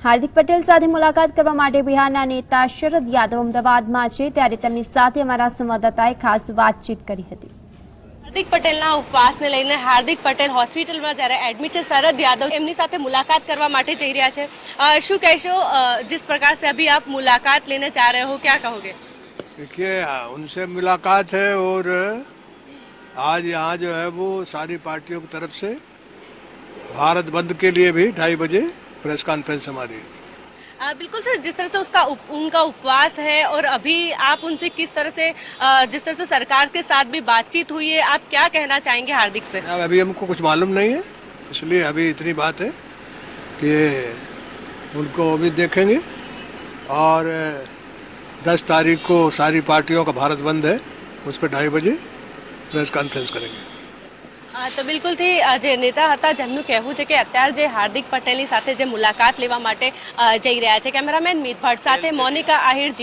હાર્દિક પટેલ સાથે મુલાકાત કરવા માટે બિહારના નેતા શરદ યાદવ અમદાવાદમાં છે, ત્યારે તેમની સાથે અમારા સંવાદદાતાએ ખાસ વાતચીત કરી હતી। હાર્દિક પટેલના ઉપવાસને લઈને હાર્દિક પટેલ હોસ્પિટલમાં જ્યારે એડમિટ છે, શરદ યાદવ એમની સાથે મુલાકાત કરવા માટે જઈ રહ્યા છે। શું કહેશો, जिस प्रकार से अभी आप मुलाकात लेने जा रहे हो, क्या कहोगे? देखिए, उनसे मुलाकात है और आज यहाँ जो है वो सारी पार्टियों की तरफ से भारत बंद के लिए भी 2:30 बजे प्रेस कॉन्फ्रेंस हमारी। बिल्कुल सर, जिस तरह से उनका उपवास है और अभी आप उनसे किस तरह से जिस तरह से सरकार के साथ भी बातचीत हुई है, आप क्या कहना चाहेंगे हार्दिक से? अभी हमको कुछ मालूम नहीं है, इसलिए अभी इतनी बात है कि उनको अभी देखेंगे और 10 तारीख को सारी पार्टियों का भारत बंद है, उस पर 2:30 बजे प्रेस कॉन्फ्रेंस करेंगे। तो बिल्कुल थी जे नेता હતા જેમનું કહેવું છે કે અત્યારે જે હાર્દિક પટેલની સાથે જે મુલાકાત લેવા માટે જઈ રહ્યા છે। કેમેરામેન મિત ભટ્ટ સાથે મોનિકા આહિર।